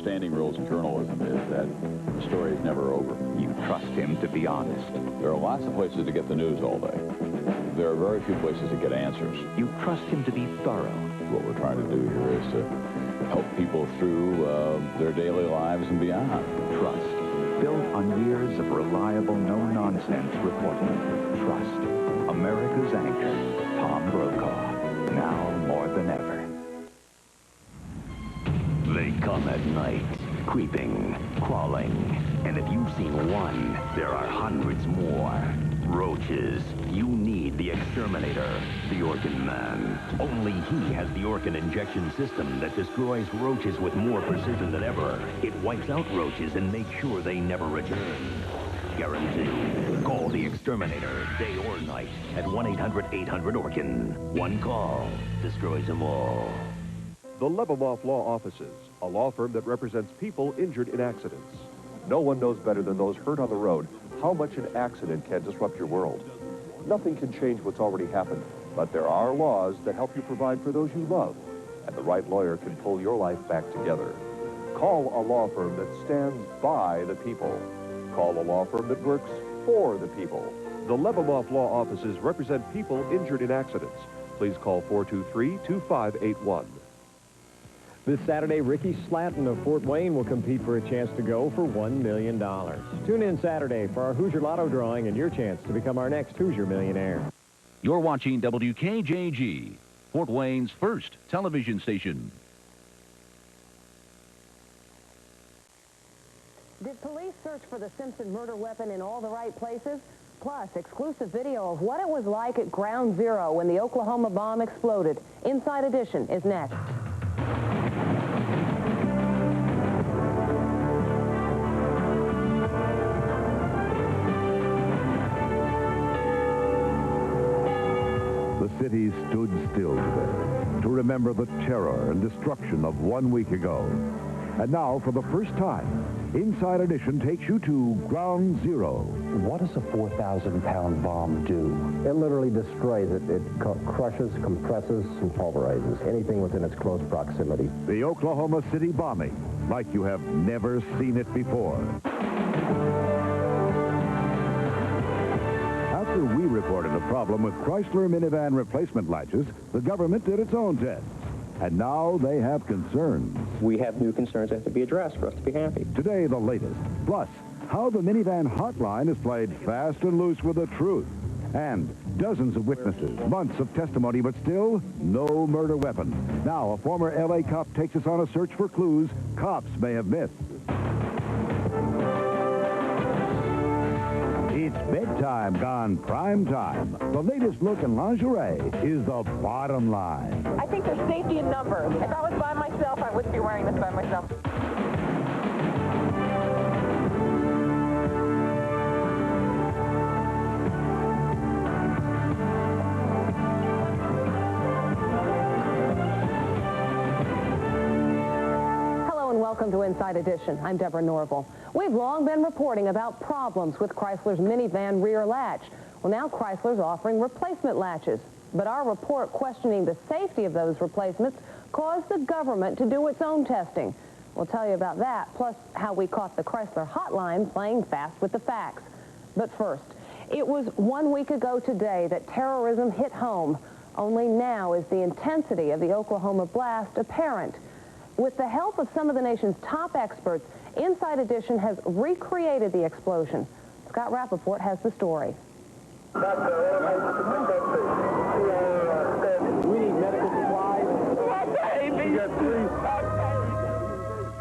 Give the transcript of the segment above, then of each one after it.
standing rules in journalism is that the story is never over. You trust him to be honest. There are lots of places to get the news all day. There are very few places to get answers. You trust him to be thorough. What we're trying to do here is to help people through their daily lives and beyond. Trust. Built on years of reliable, no-nonsense reporting. Trust. America's anchor, Tom Brokaw. Now more than ever. They come at night, creeping, crawling. And if you've seen one, there are hundreds more. Roaches. You need the exterminator, the Orkin Man. Only he has the Orkin injection system that destroys roaches with more precision than ever. It wipes out roaches and makes sure they never return. Guaranteed. Call the exterminator, day or night, at 1-800-800-ORKIN. One call destroys them all. The Lebemoff Law Offices, a law firm that represents people injured in accidents. No one knows better than those hurt on the road how much an accident can disrupt your world. Nothing can change what's already happened, but there are laws that help you provide for those you love, and the right lawyer can pull your life back together. Call a law firm that stands by the people. Call a law firm that works for the people. The Lebemoff Law Offices represent people injured in accidents. Please call 423-2581. This Saturday, Ricky Slatton of Fort Wayne will compete for a chance to go for $1 million. Tune in Saturday for our Hoosier Lotto drawing and your chance to become our next Hoosier millionaire. You're watching WKJG, Fort Wayne's first television station. Did police search for the Simpson murder weapon in all the right places? Plus, exclusive video of what it was like at Ground Zero when the Oklahoma bomb exploded. Inside Edition is next. The city stood still today to remember the terror and destruction of 1 week ago. And now, for the first time, Inside Edition takes you to Ground Zero. What does a 4,000-pound bomb do? It literally destroys it. It crushes, compresses, and pulverizes anything within its close proximity. The Oklahoma City bombing, like you have never seen it before. After we reported a problem with Chrysler minivan replacement latches, the government did its own test. And now they have concerns. We have new concerns that have to be addressed for us to be happy. Today, the latest. Plus, how the minivan hotline is played fast and loose with the truth. And dozens of witnesses, months of testimony, but still no murder weapon. Now, a former L.A. cop takes us on a search for clues cops may have missed. It's bedtime gone prime time. The latest look in lingerie is the bottom line. I think there's safety in numbers. If I was by myself, I wouldn't be wearing this by myself. Welcome to Inside Edition. I'm Deborah Norville. We've long been reporting about problems with Chrysler's minivan rear latch. Well, now Chrysler's offering replacement latches. But our report questioning the safety of those replacements caused the government to do its own testing. We'll tell you about that, plus how we caught the Chrysler hotline playing fast with the facts. But first, it was 1 week ago today that terrorism hit home. Only now is the intensity of the Oklahoma blast apparent. With the help of some of the nation's top experts, Inside Edition has recreated the explosion. Scott Rappaport has the story. We need medical supplies.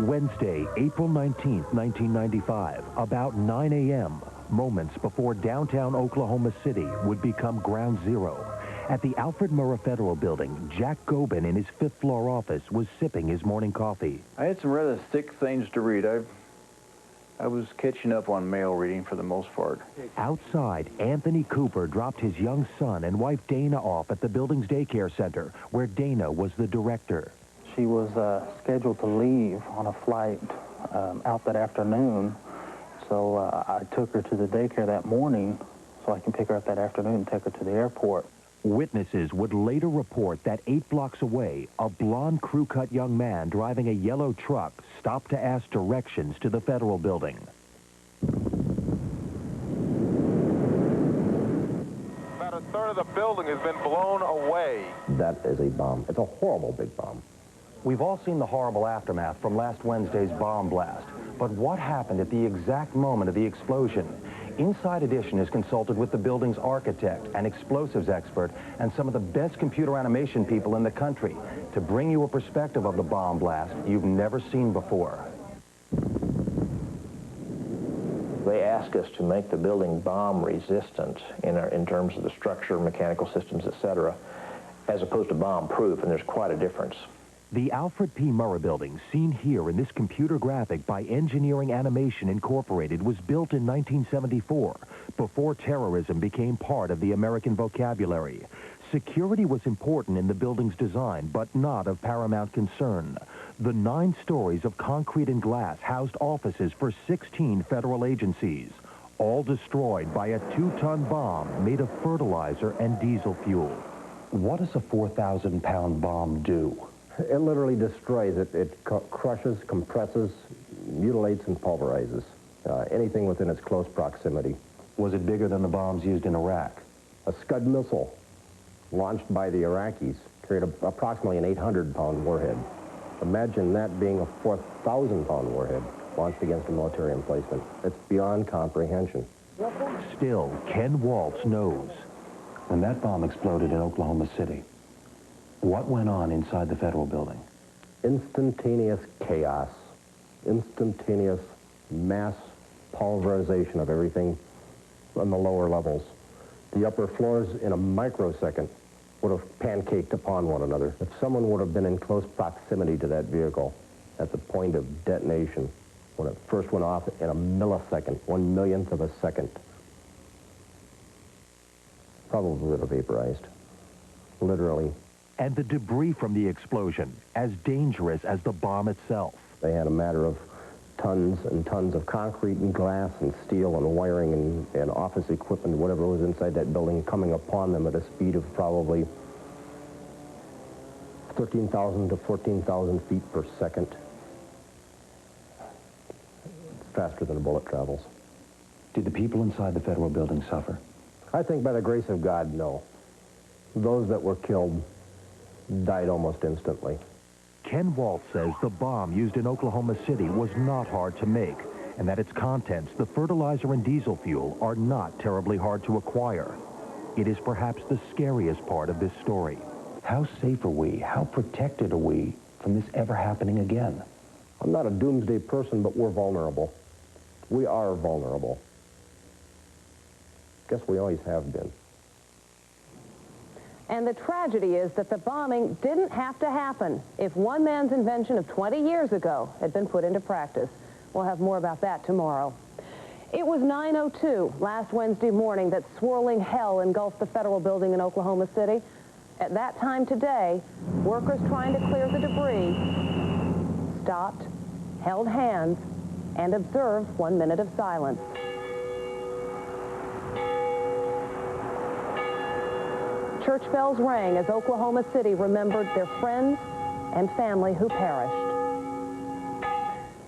Wednesday, April 19th, 1995, about 9 a.m., moments before downtown Oklahoma City would become Ground Zero. At the Alfred Murrah Federal Building, Jack Gobin in his fifth-floor office was sipping his morning coffee. I had some rather thick things to read. I was catching up on mail reading for the most part. Outside, Anthony Cooper dropped his young son and wife Dana off at the building's daycare center, where Dana was the director. She was scheduled to leave on a flight out that afternoon, so I took her to the daycare that morning so I can pick her up that afternoon and take her to the airport. Witnesses would later report that 8 blocks away, a blonde crew-cut young man driving a yellow truck stopped to ask directions to the federal building. About a third of the building has been blown away. That is a bomb. It's a horrible big bomb. We've all seen the horrible aftermath from last Wednesday's bomb blast. But what happened at the exact moment of the explosion? Inside Edition has consulted with the building's architect, an explosives expert, and some of the best computer animation people in the country to bring you a perspective of the bomb blast you've never seen before. They ask us to make the building bomb resistant in terms of the structure, mechanical systems, etc., as opposed to bomb proof, and there's quite a difference. The Alfred P. Murrah building, seen here in this computer graphic by Engineering Animation Incorporated, was built in 1974, before terrorism became part of the American vocabulary. Security was important in the building's design, but not of paramount concern. The 9 stories of concrete and glass housed offices for 16 federal agencies, all destroyed by a 2-ton bomb made of fertilizer and diesel fuel. What does a 4,000-pound bomb do? It literally destroys it. It crushes, compresses, mutilates, and pulverizes anything within its close proximity. Was it bigger than the bombs used in Iraq? A Scud missile launched by the Iraqis carried approximately an 800-pound warhead. Imagine that being a 4,000-pound warhead launched against a military emplacement. It's beyond comprehension. Still, Ken Waltz knows. When that bomb exploded in Oklahoma City, what went on inside the federal building? Instantaneous chaos. Instantaneous mass pulverization of everything on the lower levels. The upper floors, in a microsecond, would have pancaked upon one another. If someone would have been in close proximity to that vehicle at the point of detonation, when it first went off in a millisecond, 1/1,000,000th of a second, probably would have vaporized. Literally. And the debris from the explosion, as dangerous as the bomb itself. They had a matter of tons and tons of concrete and glass and steel and wiring and office equipment, whatever was inside that building, coming upon them at a speed of probably 13,000 to 14,000 feet per second. It's faster than a bullet travels. Did the people inside the federal building suffer? I think by the grace of God, no. Those that were killed died almost instantly. Ken Waltz says the bomb used in Oklahoma City was not hard to make, and that its contents, the fertilizer and diesel fuel, are not terribly hard to acquire. It is perhaps the scariest part of this story. How safe are we? How protected are we from this ever happening again? I'm not a doomsday person, but we're vulnerable. We are vulnerable. Guess we always have been. And the tragedy is that the bombing didn't have to happen if one man's invention of 20 years ago had been put into practice. We'll have more about that tomorrow. It was 9:02 last Wednesday morning that swirling hell engulfed the federal building in Oklahoma City. At that time today, workers trying to clear the debris stopped, held hands, and observed 1 minute of silence. Church bells rang as Oklahoma City remembered their friends and family who perished.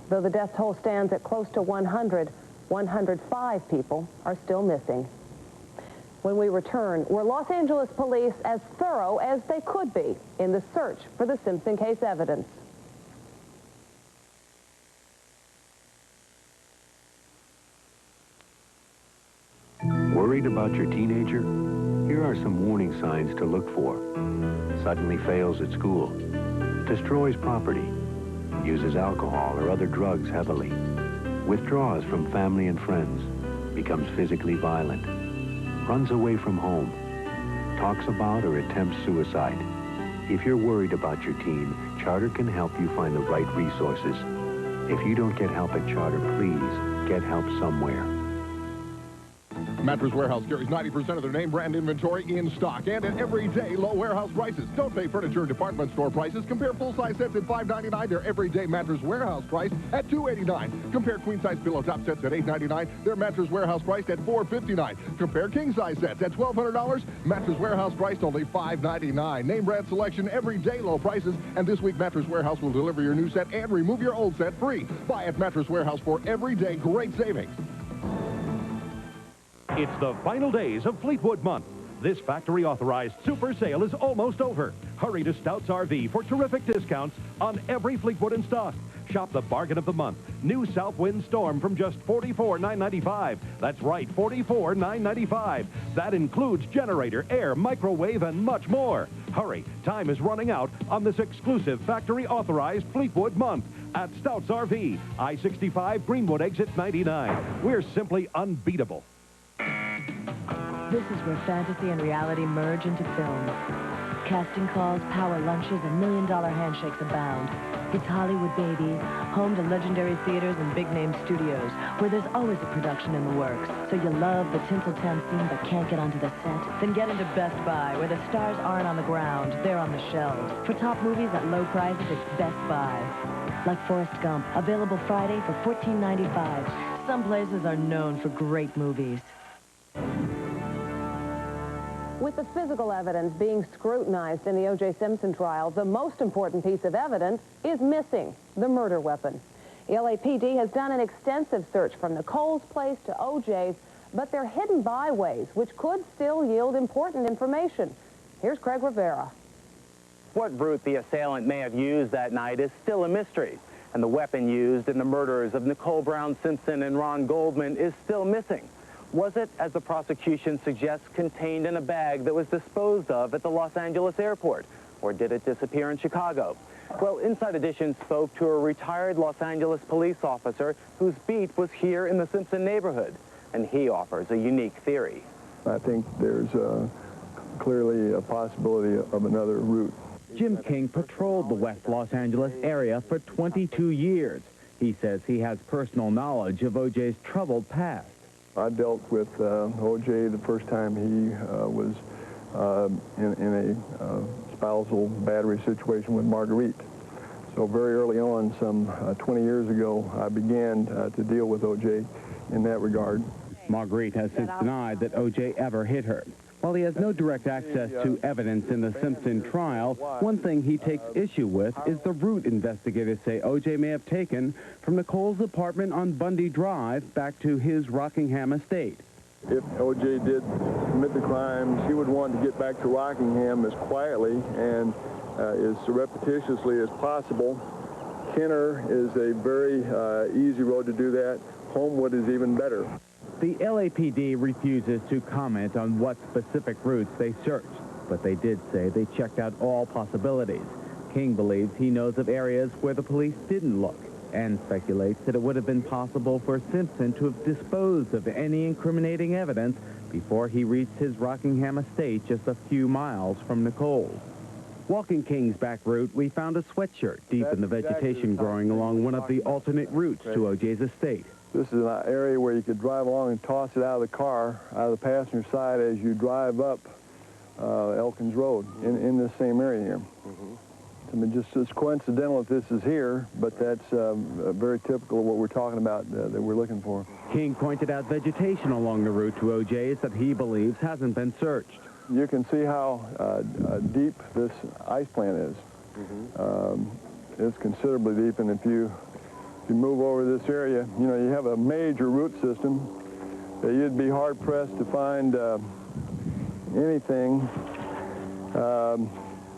Though the death toll stands at close to 100, 105 people are still missing. When we return, were Los Angeles police as thorough as they could be in the search for the Simpson case evidence? Worried about your teenager? Here are some warning signs to look for. Suddenly fails at school, destroys property, uses alcohol or other drugs heavily, withdraws from family and friends, becomes physically violent, runs away from home, talks about or attempts suicide. If you're worried about your teen, Charter can help you find the right resources. If you don't get help at Charter, please get help somewhere. Mattress Warehouse carries 90% of their name brand inventory in stock and at everyday low warehouse prices. Don't pay furniture and department store prices. Compare full-size sets at $5.99. Their everyday Mattress Warehouse price at $2.89. Compare queen-size pillow top sets at $8.99. Their Mattress Warehouse priced at $4.59. Compare king-size sets at $1,200. Mattress Warehouse priced only $5.99. Name brand selection, everyday low prices. And this week, Mattress Warehouse will deliver your new set and remove your old set free. Buy at Mattress Warehouse for everyday great savings. It's the final days of Fleetwood Month. This factory-authorized super sale is almost over. Hurry to Stouts RV for terrific discounts on every Fleetwood in stock. Shop the bargain of the month. New Southwind Storm from just $44,995. That's right, $44,995. That includes generator, air, microwave, and much more. Hurry, time is running out on this exclusive factory-authorized Fleetwood Month at Stouts RV, I-65, Greenwood Exit 99. We're simply unbeatable. This is where fantasy and reality merge into film. Casting calls, power lunches, and million-dollar handshakes abound. It's Hollywood, baby, home to legendary theaters and big-name studios, where there's always a production in the works. So you love the Tinseltown scene but can't get onto the set? Then get into Best Buy, where the stars aren't on the ground, they're on the shelves. For top movies at low prices, it's Best Buy. Like Forrest Gump, available Friday for $14.95. Some places are known for great movies. With the physical evidence being scrutinized in the O.J. Simpson trial, the most important piece of evidence is missing, the murder weapon. The LAPD has done an extensive search from Nicole's place to O.J.'s, but they're hidden byways, which could still yield important information. Here's Craig Rivera. What route the assailant may have used that night is still a mystery, and the weapon used in the murders of Nicole Brown Simpson and Ron Goldman is still missing. Was it, as the prosecution suggests, contained in a bag that was disposed of at the Los Angeles airport? Or did it disappear in Chicago? Well, Inside Edition spoke to a retired Los Angeles police officer whose beat was here in the Simpson neighborhood, and he offers a unique theory. I think there's clearly a possibility of another route. Jim King patrolled the West Los Angeles area for 22 years. He says he has personal knowledge of O.J.'s troubled past. I dealt with O.J. the first time he was in a spousal battery situation with Marguerite. So very early on, some 20 years ago, I began to deal with O.J. in that regard. Marguerite has since denied that O.J. ever hit her. While he has no direct access to evidence in the Simpson trial, one thing he takes issue with is the route investigators say O.J. may have taken from Nicole's apartment on Bundy Drive back to his Rockingham estate. If O.J. did commit the crimes, he would want to get back to Rockingham as quietly and as surreptitiously as possible. Kenner is a very easy road to do that. Homewood is even better. The LAPD refuses to comment on what specific routes they searched, but they did say they checked out all possibilities. King believes he knows of areas where the police didn't look and speculates that it would have been possible for Simpson to have disposed of any incriminating evidence before he reached his Rockingham estate just a few miles from Nicole's. Walking King's back route, we found a sweatshirt deep in the vegetation growing along one of the alternate routes to O.J.'s estate. This is an area where you could drive along and toss it out of the car, out of the passenger side as you drive up Elkins Road in this same area here. I mean, just it's coincidental that this is here, but that's very typical of what we're talking about that we're looking for. King pointed out vegetation along the route to O.J.'s that he believes hasn't been searched. You can see how deep this ice plant is. It's considerably deep, and if you move over this area, you know, you have a major root system that you'd be hard-pressed to find anything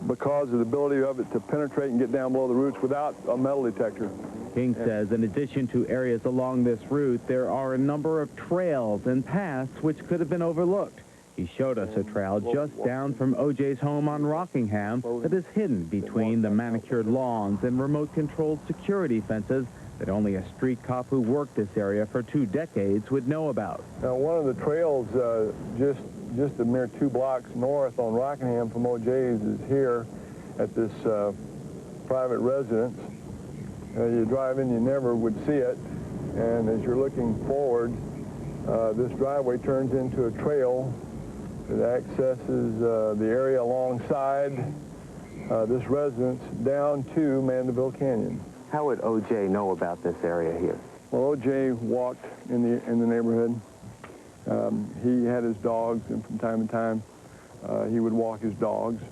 because of the ability of it to penetrate and get down below the roots without a metal detector. King says in addition to areas along this route, there are a number of trails and paths which could have been overlooked. He showed us a trail just down from O.J.'s home on Rockingham that is hidden between the manicured lawns and remote-controlled security fences that only a street cop who worked this area for 2 decades would know about. Now, one of the trails just a mere 2 blocks north on Rockingham from O.J.'s is here at this private residence. You drive in, you never would see it, and as you're looking forward, This driveway turns into a trail that accesses the area alongside this residence down to Mandeville Canyon. How would O.J. know about this area here? Well, O.J. walked in the neighborhood. He had his dogs, and from time to time, he would walk his dogs.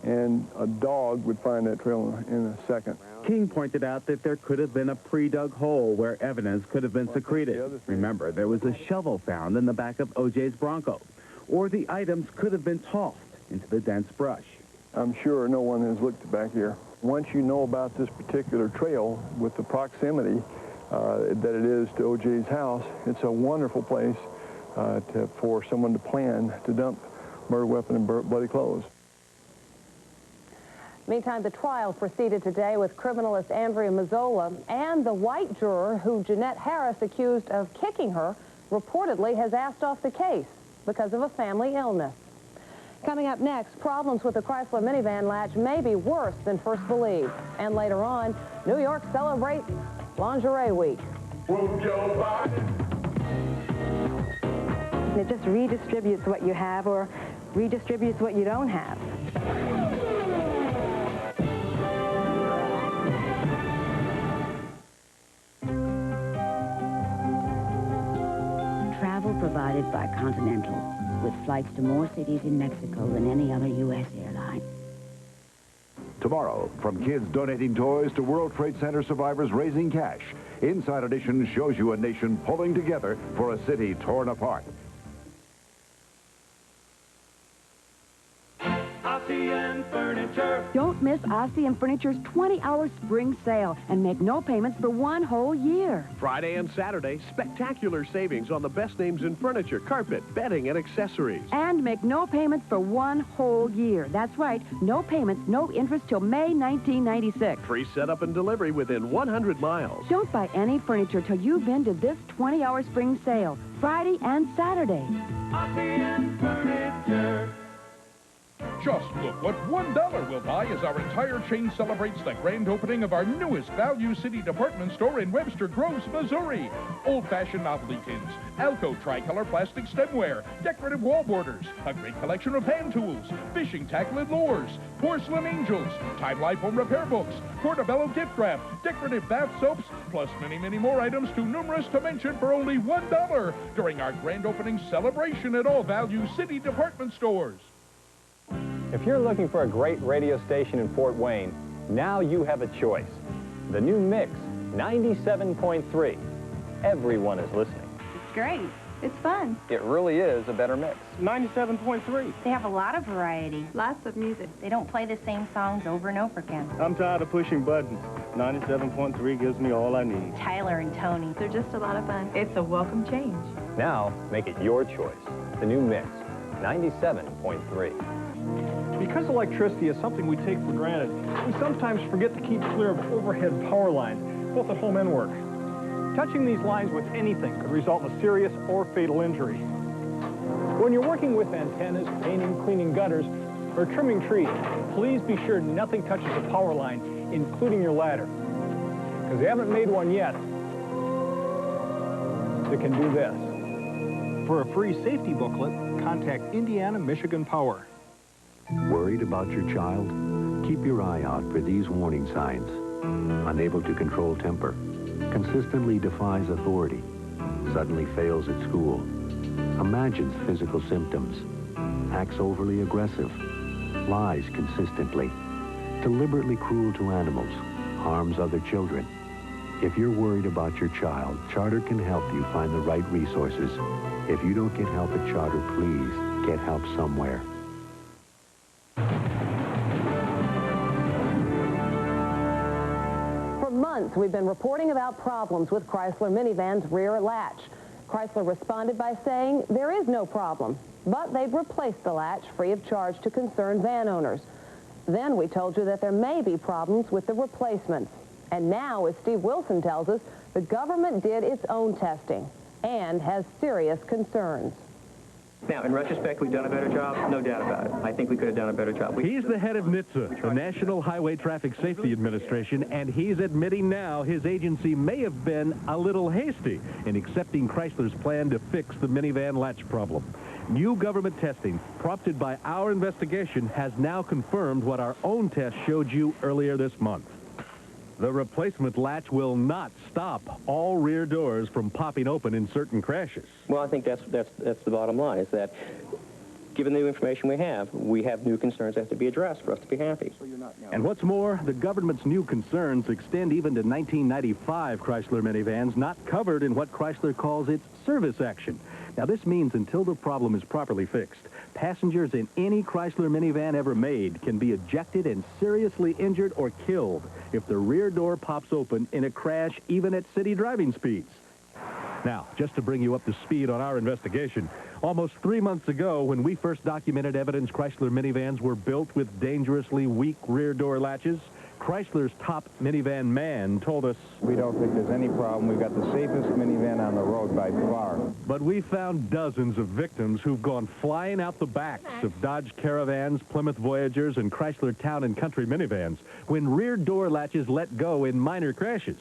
And a dog would find that trail in a second. King pointed out that there could have been a pre-dug hole where evidence could have been secreted. Remember, there was a shovel found in the back of O.J.'s Bronco, or the items could have been tossed into the dense brush. I'm sure no one has looked back here. Once you know about this particular trail with the proximity that it is to O.J.'s house, it's a wonderful place for someone to plan to dump murder weapon and bloody clothes. Meantime, the trial proceeded today with criminalist Andrea Mazzola, and the white juror who Jeanette Harris accused of kicking her reportedly has asked off the case because of a family illness. Coming up next, problems with the Chrysler minivan latch may be worse than first believed. And later on, New York celebrates Lingerie Week. It just redistributes what you have or redistributes what you don't have. Travel provided by Continental, with flights to more cities in Mexico than any other U.S. airline. Tomorrow, from kids donating toys to World Trade Center survivors raising cash, Inside Edition shows you a nation pulling together for a city torn apart. ASEAN Furniture. Don't miss ASEAN Furniture's 20-hour spring sale and make no payments for one whole year. Friday and Saturday, spectacular savings on the best names in furniture, carpet, bedding, and accessories. And make no payments for one whole year. That's right, no payments, no interest till May 1996. Free setup and delivery within 100 miles. Don't buy any furniture till you've been to this 20-hour spring sale, Friday and Saturday. ASEAN Furniture. Just look what $1 will buy as our entire chain celebrates the grand opening of our newest Value City department store in Webster Groves, Missouri. Old-fashioned novelty tins, Alco tricolor plastic stemware, decorative wall borders, a great collection of hand tools, fishing tackle and lures, porcelain angels, Time Life home repair books, Portobello gift wrap, decorative bath soaps, plus many, many more items too numerous to mention for only $1 during our grand opening celebration at all Value City department stores. If you're looking for a great radio station in Fort Wayne, now you have a choice. The new Mix 97.3. Everyone is listening. It's great. It's fun. It really is a better mix. 97.3. They have a lot of variety. Lots of music. They don't play the same songs over and over again. I'm tired of pushing buttons. 97.3 gives me all I need. Tyler and Tony. They're just a lot of fun. It's a welcome change. Now, make it your choice. The new Mix 97.3. Because electricity is something we take for granted, we sometimes forget to keep clear of overhead power lines, both at home and work. Touching these lines with anything could result in a serious or fatal injury. When you're working with antennas, painting, cleaning gutters, or trimming trees, please be sure nothing touches a power line, including your ladder. Because they haven't made one yet that can do this. For a free safety booklet, contact Indiana Michigan Power. Worried about your child? Keep your eye out for these warning signs. Unable to control temper. Consistently defies authority. Suddenly fails at school. Imagines physical symptoms. Acts overly aggressive. Lies consistently. Deliberately cruel to animals. Harms other children. If you're worried about your child, Charter can help you find the right resources. If you don't get help at Charter, please get help somewhere. For months, we've been reporting about problems with Chrysler minivan's rear latch. Chrysler responded by saying there is no problem, but they'd replace the latch free of charge to concerned van owners. Then we told you that there may be problems with the replacements. And now, as Steve Wilson tells us, the government did its own testing and has serious concerns. Now, in retrospect, we've done a better job, no doubt about it. I think we could have done a better job. He's the head of NHTSA, the National Highway Traffic Safety Administration, and he's admitting now his agency may have been a little hasty in accepting Chrysler's plan to fix the minivan latch problem. New government testing, prompted by our investigation, has now confirmed what our own test showed you earlier this month. The replacement latch will not stop all rear doors from popping open in certain crashes. Well, I think that's the bottom line, is that given the new information we have new concerns that have to be addressed for us to be happy. And what's more, the government's new concerns extend even to 1995 Chrysler minivans not covered in what Chrysler calls its service action. Now, this means until the problem is properly fixed, passengers in any Chrysler minivan ever made can be ejected and seriously injured or killed if the rear door pops open in a crash, even at city driving speeds. Now, just to bring you up to speed on our investigation, almost 3 months ago, when we first documented evidence Chrysler minivans were built with dangerously weak rear door latches, Chrysler's top minivan man told us, "We don't think there's any problem. We've got the safest minivan on the road by far." But we found dozens of victims who've gone flying out the backs of Dodge Caravans, Plymouth Voyagers, and Chrysler Town and Country minivans when rear door latches let go in minor crashes.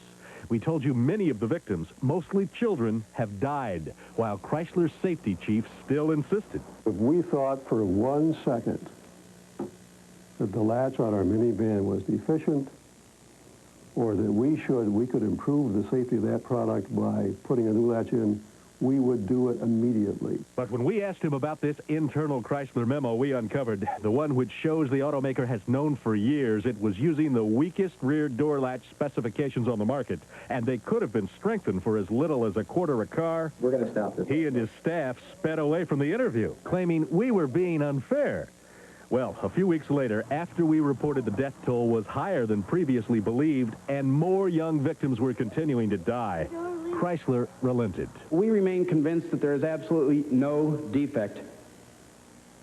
We told you many of the victims, mostly children, have died, while Chrysler's safety chief still insisted. If we thought for 1 second that the latch on our minivan was deficient, or that we could improve the safety of that product by putting a new latch in, we would do it immediately. But when we asked him about this internal Chrysler memo we uncovered, the one which shows the automaker has known for years it was using the weakest rear door latch specifications on the market, and they could have been strengthened for as little as $1/4 a car. We're going to stop this. He and his staff sped away from the interview, claiming we were being unfair. Well, a few weeks later, after we reported the death toll was higher than previously believed and more young victims were continuing to die, Chrysler relented. We remain convinced that there is absolutely no defect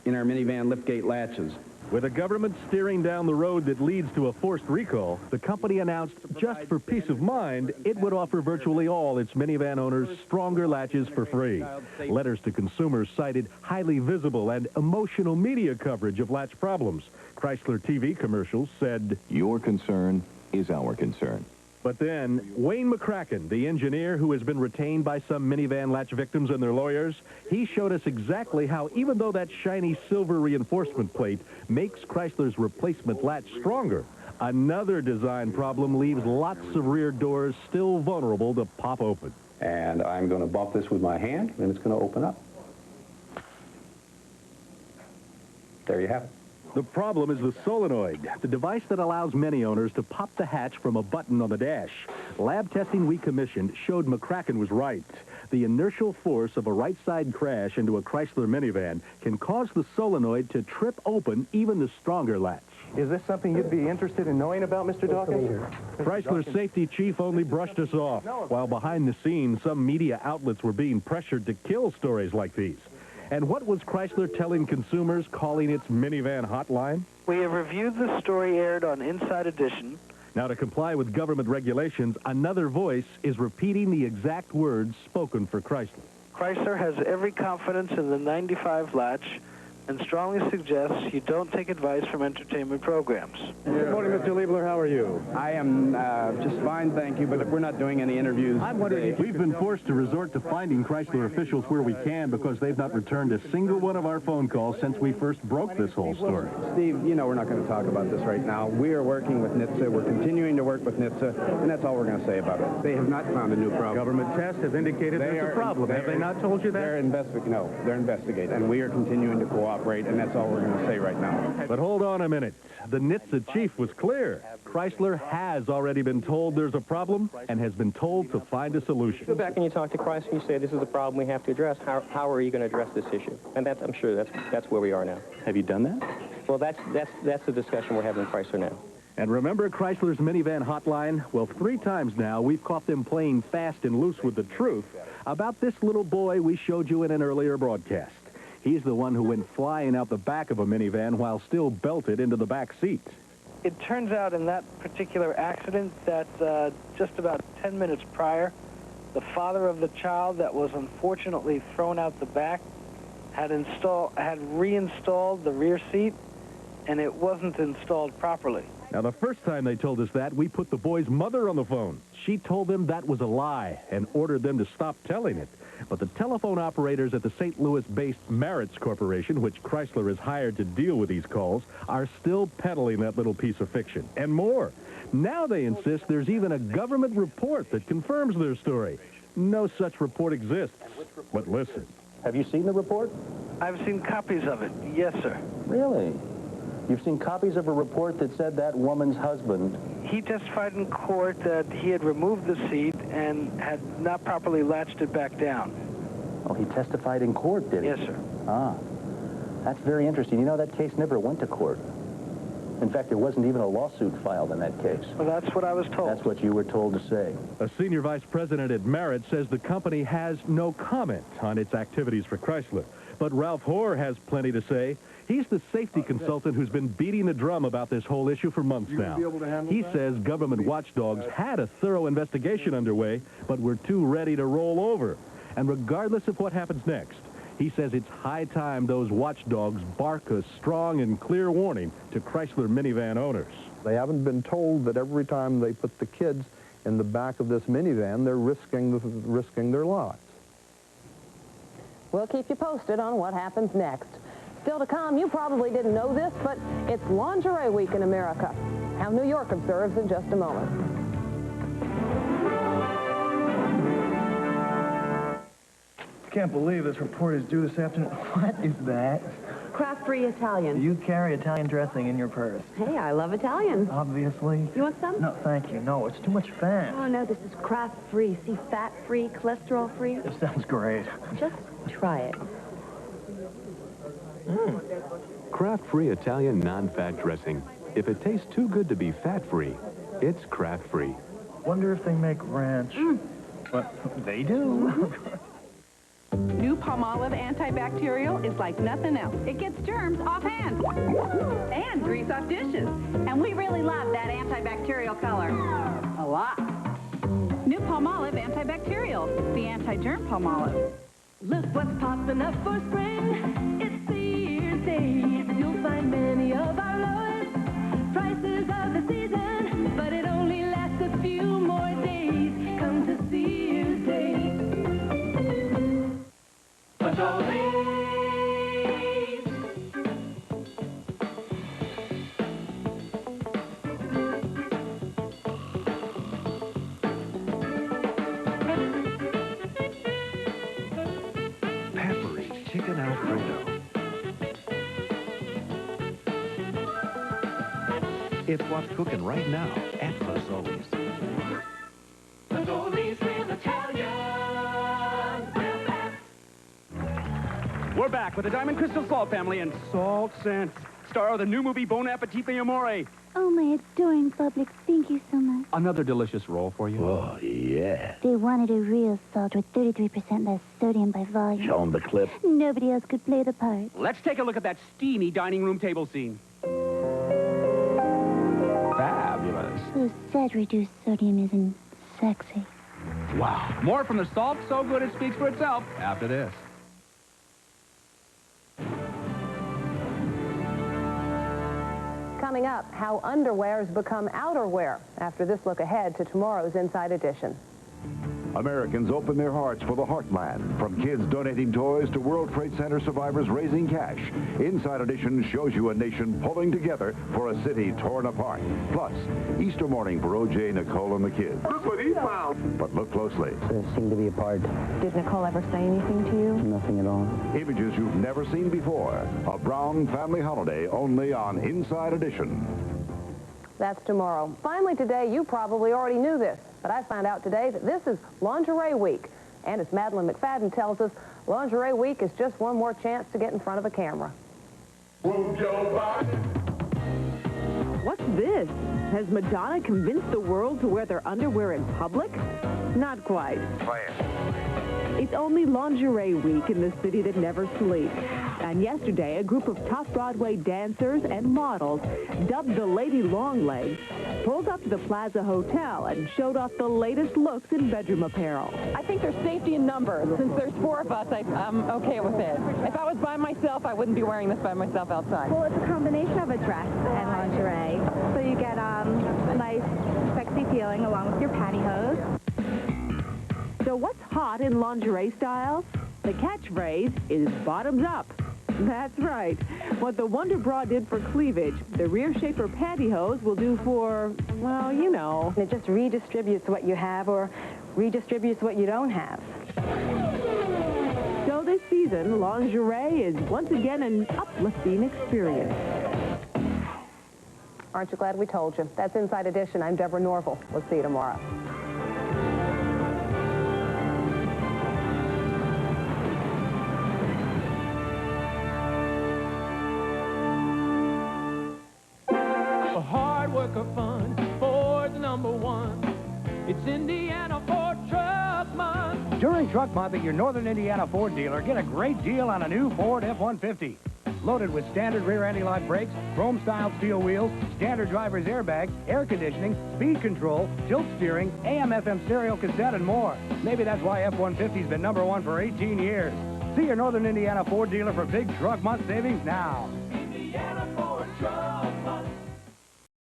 in our minivan liftgate latches. With a government steering down the road that leads to a forced recall, the company announced, just for peace of mind, it would offer virtually all its minivan owners stronger latches for free. Letters to consumers cited highly visible and emotional media coverage of latch problems. Chrysler TV commercials said, "Your concern is our concern." But then, Wayne McCracken, the engineer who has been retained by some minivan latch victims and their lawyers, he showed us exactly how, even though that shiny silver reinforcement plate makes Chrysler's replacement latch stronger, another design problem leaves lots of rear doors still vulnerable to pop open. And I'm going to bump this with my hand, and it's going to open up. There you have it. The problem is the solenoid, the device that allows many owners to pop the hatch from a button on the dash. Lab testing we commissioned showed McCracken was right. The inertial force of a right-side crash into a Chrysler minivan can cause the solenoid to trip open even the stronger latch. Is this something you'd be interested in knowing about, Mr. Dawkins? Chrysler's safety chief only brushed us off, while behind the scenes, some media outlets were being pressured to kill stories like these. And what was Chrysler telling consumers, calling its minivan hotline? We have reviewed the story aired on Inside Edition. Now, to comply with government regulations, another voice is repeating the exact words spoken for Chrysler. Chrysler has every confidence in the 95 latch and strongly suggests you don't take advice from entertainment programs. Good morning, Mr. Liebler. How are you? I am just fine, thank you, but we're not doing any interviews. I'm wondering if we've been forced to resort to finding Chrysler officials where we can because they've not returned a single one of our phone calls since we first broke this whole story. Steve, you know we're not going to talk about this right now. We are working with NHTSA. We're continuing to work with NHTSA, and that's all we're going to say about it. They have not found a new problem. Government tests have indicated there's a problem. Have they not told you that? They're investigating, and we are continuing to cooperate, and that's all we're going to say right now. But hold on a minute. The NHTSA chief was clear. Chrysler has already been told there's a problem and has been told to find a solution. Go back and you talk to Chrysler, you say this is a problem we have to address. How are you going to address this issue? And I'm sure that's where we are now. Have you done that? Well, that's the discussion we're having with Chrysler now. And remember Chrysler's minivan hotline? Well, 3 times now, we've caught them playing fast and loose with the truth about this little boy we showed you in an earlier broadcast. He's the one who went flying out the back of a minivan while still belted into the back seat. It turns out in that particular accident that just about 10 minutes prior, the father of the child that was unfortunately thrown out the back had reinstalled the rear seat, and it wasn't installed properly. Now, the first time they told us that, we put the boy's mother on the phone. She told them that was a lie and ordered them to stop telling it. But the telephone operators at the St. Louis-based Maritz Corporation, which Chrysler has hired to deal with these calls, are still peddling that little piece of fiction. And more. Now they insist there's even a government report that confirms their story. No such report exists. But listen. Have you seen the report? I've seen copies of it. Yes, sir. Really? You've seen copies of a report that said that woman's husband... He testified in court that he had removed the seat and had not properly latched it back down. Oh, he testified in court, did he? Yes, sir. Ah, that's very interesting. You know, that case never went to court. In fact, there wasn't even a lawsuit filed in that case. Well, that's what I was told. That's what you were told to say. A senior vice president at Maritz says the company has no comment on its activities for Chrysler. But Ralph Hoare has plenty to say. He's the safety consultant who's been beating the drum about this whole issue for months now. He says government watchdogs had a thorough investigation underway, but were too ready to roll over. And regardless of what happens next, he says it's high time those watchdogs bark a strong and clear warning to Chrysler minivan owners. They haven't been told that every time they put the kids in the back of this minivan, they're risking their lives. We'll keep you posted on what happens next. Still to come, you probably didn't know this, but it's Lingerie Week in America. How New York observes in just a moment. Can't believe this report is due this afternoon. What is that? Craft-free Italian. You carry Italian dressing in your purse. Hey, I love Italian. Obviously. You want some? No, thank you. No, it's too much fat. Oh, no, this is craft-free. See, fat-free, cholesterol-free. This sounds great. Just try it. Kraft-free Italian non-fat dressing. If it tastes too good to be fat-free, it's Kraft-free. Wonder if they make ranch. Well, they do. New Palmolive antibacterial is like nothing else. It gets germs off hands and grease off dishes. And we really love that antibacterial color. A lot. New Palmolive antibacterial, the anti-germ Palmolive. Look what's popping up for spring. It's Sears Days. You'll find many of our lowest prices of the season, but it only lasts a few more days. Come to Sears Days. What's all these? Chicken Alfredo. It's what's cooking right now at Fazoli's. Fazoli's Real Italian. We're back with the Diamond Crystal Salt family and Salt Sense, star of the new movie Bon Appetit for Amore. Oh, my adoring public, thank you so much. Another delicious roll for you. Oh, yeah. They wanted a real salt with 33% less sodium by volume. Show 'em the clip. Nobody else could play the part. Let's take a look at that steamy dining room table scene. Fabulous. So sad reduced sodium isn't sexy. Wow. More from the salt, so good it speaks for itself after this. Coming up, how underwear has become outerwear after this look ahead to tomorrow's Inside Edition. Americans open their hearts for the Heartland. From kids donating toys to World Trade Center survivors raising cash, Inside Edition shows you a nation pulling together for a city torn apart. Plus, Easter morning for O.J., Nicole, and the kids. Look what he found. But look closely. There seemed to be a part. Did Nicole ever say anything to you? Nothing at all. Images you've never seen before. A Brown family holiday only on Inside Edition. That's tomorrow. Finally today, you probably already knew this, but I found out today that this is Lingerie Week. And as Madeline McFadden tells us, Lingerie Week is just one more chance to get in front of a camera. What's this? Has Madonna convinced the world to wear their underwear in public? Not quite. Play it. It's only lingerie week in the city that never sleeps. And yesterday, a group of top Broadway dancers and models, dubbed the Lady Longlegs, pulled up to the Plaza Hotel and showed off the latest looks in bedroom apparel. I think there's safety in numbers. Since there's 4 of us, I'm okay with it. If I was by myself, I wouldn't be wearing this by myself outside. Well, it's a combination of a dress and lingerie. So you get a nice, sexy feeling along with your pantyhose. So what's hot in lingerie styles? The catchphrase is bottoms up. That's right. What the Wonder Bra did for cleavage, the Rear Shaper pantyhose will do for, well, you know. It just redistributes what you have or redistributes what you don't have. So this season, lingerie is once again an uplifting experience. Aren't you glad we told you? That's Inside Edition. I'm Deborah Norville. We'll see you tomorrow. A hard worker fund, Ford's #1. It's Indiana Ford Truck Month. During Truck Month at your Northern Indiana Ford dealer, get a great deal on a new Ford F-150. Loaded with standard rear anti-lock brakes, chrome-styled steel wheels, standard driver's airbag, air conditioning, speed control, tilt steering, AM/FM stereo cassette, and more. Maybe that's why F-150's been #1 for 18 years. See your Northern Indiana Ford dealer for big Truck Month savings now. Indiana Ford Truck.